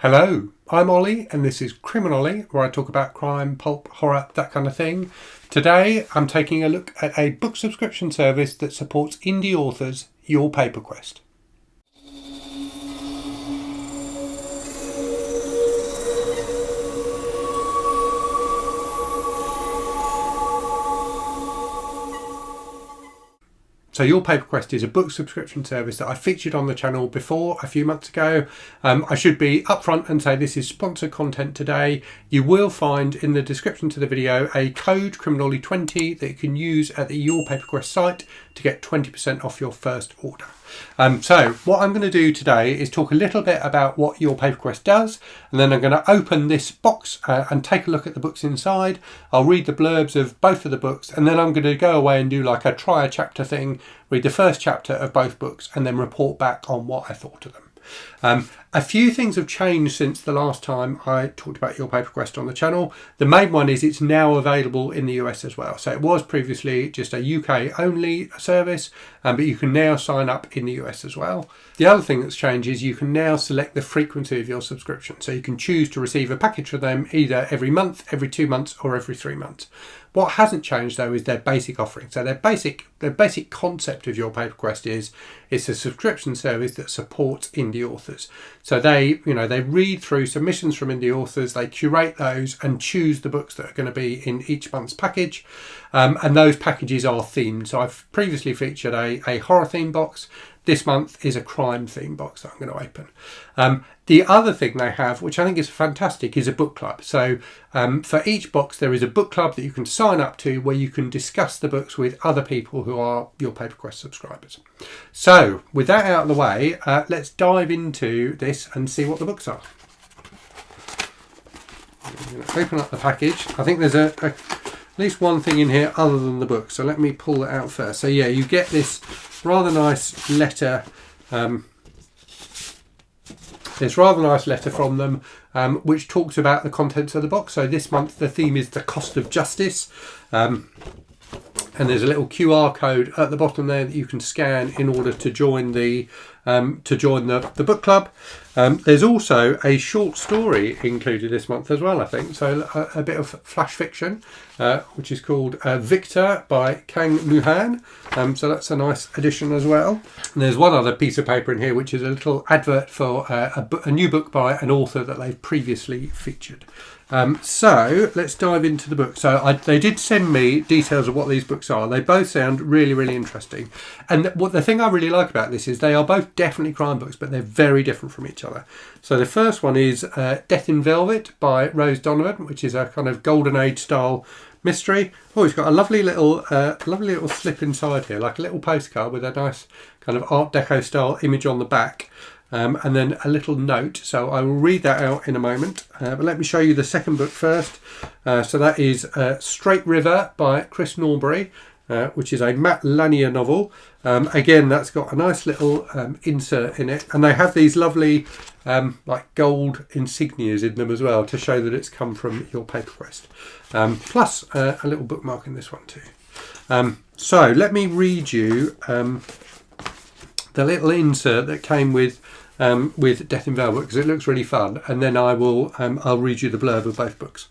Hello, I'm Ollie and this is Criminally, where I talk about crime, pulp, horror, that kind of thing. Today I'm taking a look at a book subscription service that supports indie authors, Your Paper Quest. So Your Paper Quest is a book subscription service that I featured on the channel before a few months ago. I should be upfront and say this is sponsored content today. You will find in the description to the video a code Criminally20 that you can use at the Your Paper Quest site to get 20% off your first order. So what I'm going to do today is talk a little bit about what Your Paper Quest does, and then I'm going to open this box and take a look at the books inside. I'll read the blurbs of both of the books, and then I'm going to go away and do like a try a chapter thing, read the first chapter of both books, and then report back on what I thought of them. A few things have changed since the last time I talked about Your Paper Quest on the channel. The main one is it's now available in the US as well. So it was previously just a UK only service, but you can now sign up in the US as well. The other thing that's changed is you can now select the frequency of your subscription. So you can choose to receive a package from them either every month, every 2 months, or every 3 months. What hasn't changed though is their basic offering. So their basic concept of Your Paper Quest is it's a subscription service that supports indie authors. So they read through submissions from indie authors, they curate those and choose the books that are going to be in each month's package. And those packages are themed. So I've previously featured a horror theme box. This month is a crime theme box that I'm going to open. The other thing they have, which I think is fantastic, is a book club. So for each box there is a book club that you can sign up to where you can discuss the books with other people who are Your Paper Quest subscribers. So with that out of the way, let's dive into this and see what the books are. I'm going to open up the package. I think there's at least one thing in here other than the book, so let me pull it out first. So yeah, you get this rather nice letter. This rather nice letter from them, which talks about the contents of the box. So this month the theme is the cost of justice, and there's a little QR code at the bottom there that you can scan in order to join the book club. There's also a short story included this month as well, I think. So a bit of flash fiction, which is called Victor by Kang Luhan. So that's a nice addition as well. And there's one other piece of paper in here, which is a little advert for a new book by an author that they've previously featured. So let's dive into the book. So they did send me details of what these books are. They both sound really, really interesting. And the thing I really like about this is they are both definitely crime books, but they're very different from each other. So the first one is Death in Velvet by Rose Donovan, which is a kind of golden age style mystery. Oh, it's got a lovely little slip inside here, like a little postcard with a nice kind of Art Deco style image on the back. And then a little note, so I will read that out in a moment, but let me show you the second book first. So that is Straight River by Chris Norbury, which is a Matt Lanier novel. Again, that's got a nice little insert in it, and they have these lovely like gold insignias in them as well to show that it's come from Your Paper Quest, plus a little bookmark in this one too. So let me read you the little insert that came with Death in Velvet, because it looks really fun, and then I'll read you the blurb of both books.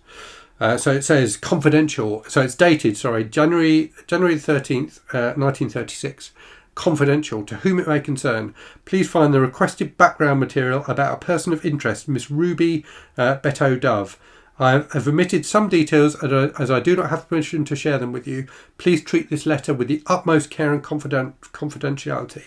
So it says confidential. So it's dated, January 13th, 1936. Confidential. To whom it may concern, please find the requested background material about a person of interest, Miss Ruby Beto Dove. I have omitted some details as I do not have permission to share them with you. Please treat this letter with the utmost care and confidentiality.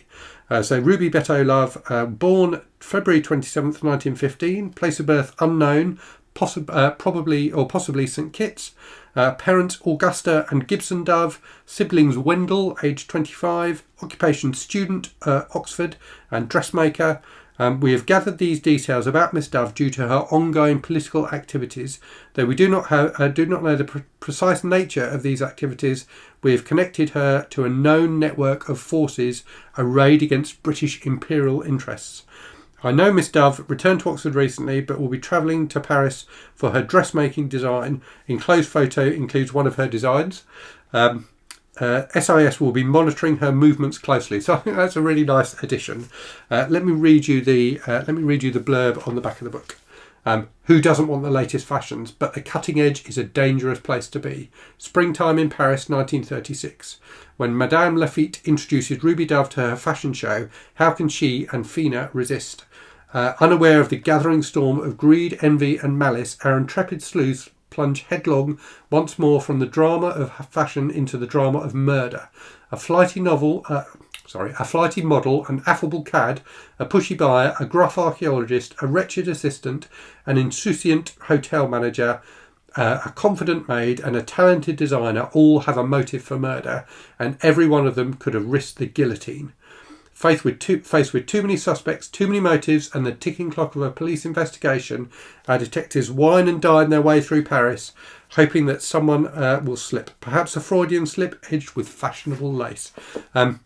So Ruby Beto Love, born February 27th, 1915, place of birth unknown, possibly St Kitts. Parents Augusta and Gibson Dove, siblings Wendell, aged 25, occupation student, Oxford, and dressmaker. We have gathered these details about Miss Dove due to her ongoing political activities. Though we do not know the precise nature of these activities, we have connected her to a known network of forces arrayed against British imperial interests. I know Miss Dove returned to Oxford recently, but will be travelling to Paris for her dressmaking design. Enclosed photo includes one of her designs. SIS will be monitoring her movements closely. So I think that's a really nice addition. Let me read you the blurb on the back of the book. Who doesn't want the latest fashions? But the cutting edge is a dangerous place to be. Springtime in Paris, 1936. When Madame Lafitte introduces Ruby Dove to her fashion show, how can she and Fina resist? Unaware of the gathering storm of greed, envy and malice, our intrepid sleuths plunge headlong once more from the drama of fashion into the drama of murder. A flighty model, an affable cad, a pushy buyer, a gruff archaeologist, a wretched assistant, an insouciant hotel manager, a confident maid and a talented designer all have a motive for murder, and every one of them could have risked the guillotine. Faced with too many suspects, too many motives, and the ticking clock of a police investigation, our detectives whine and dine their way through Paris, hoping that someone will slip. Perhaps a Freudian slip edged with fashionable lace.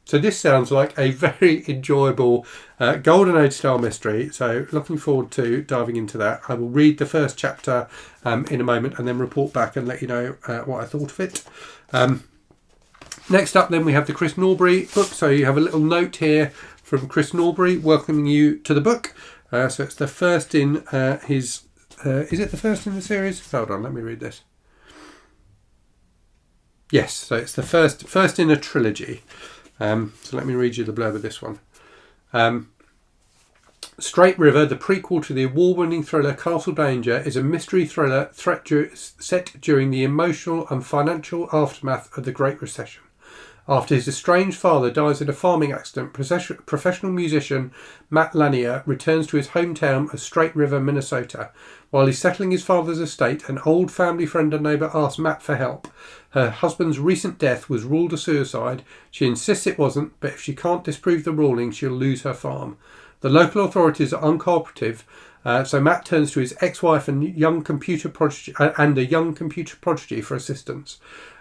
So this sounds like a very enjoyable Golden Age style mystery. So looking forward to diving into that. I will read the first chapter in a moment and then report back and let you know what I thought of it. Next up then we have the Chris Norbury book. So you have a little note here from Chris Norbury welcoming you to the book. So it's the first in his... is it the first in the series? Hold on, let me read this. Yes, so it's the first in a trilogy. So let me read you the blurb of this one. Straight River, the prequel to the award-winning thriller Castle Danger, is a mystery thriller set during the emotional and financial aftermath of the Great Recession. After his estranged father dies in a farming accident, professional musician Matt Lanier returns to his hometown of Straight River, Minnesota. While he's settling his father's estate, an old family friend and neighbour asks Matt for help. Her husband's recent death was ruled a suicide. She insists it wasn't, but if she can't disprove the ruling, she'll lose her farm. The local authorities are uncooperative, so Matt turns to his ex-wife and a young computer prodigy for assistance.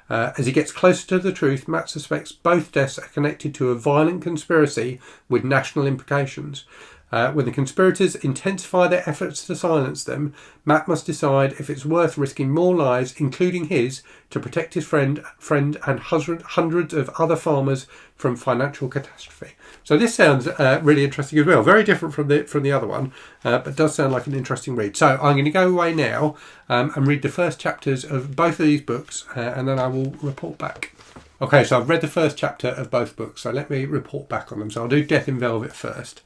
As he gets closer to the truth, Matt suspects both deaths are connected to a violent conspiracy with national implications. When the conspirators intensify their efforts to silence them, Matt must decide if it's worth risking more lives, including his, to protect his friend and hundreds of other farmers from financial catastrophe. So this sounds really interesting as well. Very different from the other one, but does sound like an interesting read. So I'm going to go away now and read the first chapters of both of these books, and then I will report back. Okay, so I've read the first chapter of both books, so let me report back on them. So I'll do Death in Velvet first.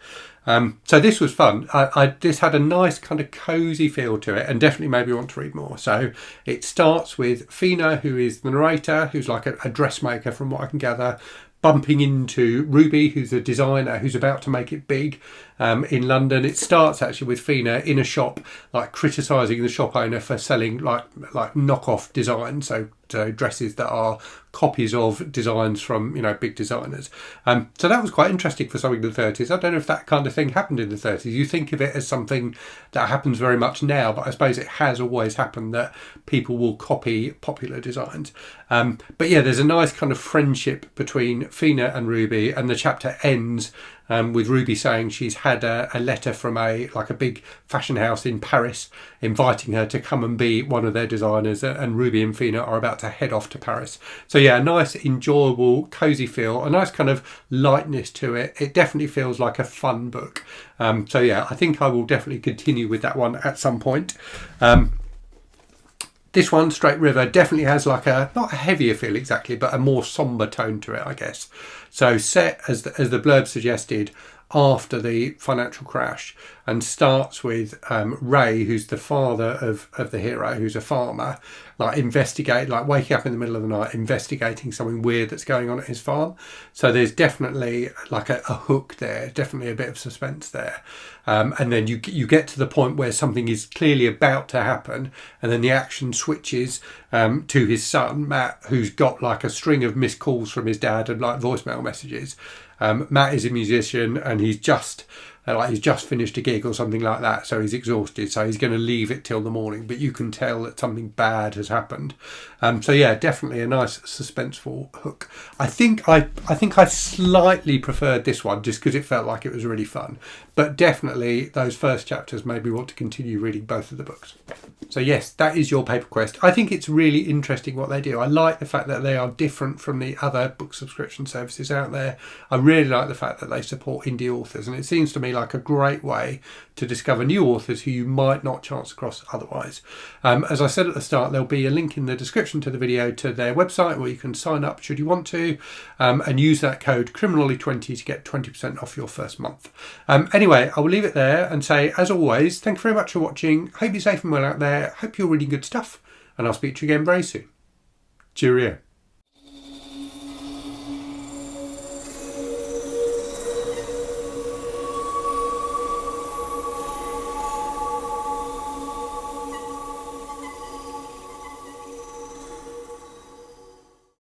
So this was fun. This had a nice kind of cosy feel to it and definitely made me want to read more. So it starts with Fina, who is the narrator, who's like a dressmaker from what I can gather, bumping into Ruby, who's a designer who's about to make it big in London. It starts actually with Fina in a shop, like criticising the shop owner for selling like knockoff designs, so dresses that are copies of designs from big designers. So that was quite interesting for something in the 30s. I don't know if that kind of thing happened in the 30s. You think of it as something that happens very much now, but I suppose it has always happened that people will copy popular designs. But yeah, there's a nice kind of friendship between Fina and Ruby, and the chapter ends with Ruby saying she's had a letter from a big fashion house in Paris inviting her to come and be one of their designers, and Ruby and Fina are about to head off to Paris. So yeah, a nice, enjoyable, cosy feel, a nice kind of lightness to it. It definitely feels like a fun book. So yeah, I think I will definitely continue with that one at some point. This one, Straight River, definitely has not a heavier feel exactly, but a more sombre tone to it, I guess. So set, as the blurb suggested, after the financial crash, and starts with Ray, who's the father of the hero, who's a farmer, waking up in the middle of the night, investigating something weird that's going on at his farm. So there's definitely a hook there, definitely a bit of suspense there. And then you get to the point where something is clearly about to happen, and then the action switches to his son, Matt, who's got a string of missed calls from his dad and voicemail messages. Matt is a musician, and he's just finished a gig or something like that, so he's exhausted, so he's going to leave it till the morning, but you can tell that something bad has happened. So yeah, definitely a nice suspenseful hook. I think I slightly preferred this one just because it felt like it was really fun, but definitely those first chapters made me want to continue reading both of the books. So yes, that is your paper quest. I think it's really interesting what they do. I like the fact that they are different from the other book subscription services out there. I really like the fact that they support indie authors, and it seems to me like a great way to discover new authors who you might not chance across otherwise. As I said at the start, there'll be a link in the description to the video to their website where you can sign up should you want to, and use that code criminally20 to get 20% off your first month. Anyway, I will leave it there and say, as always, thank you very much for watching. Hope you're safe and well out there. Hope you're reading good stuff, and I'll speak to you again very soon. Cheerio.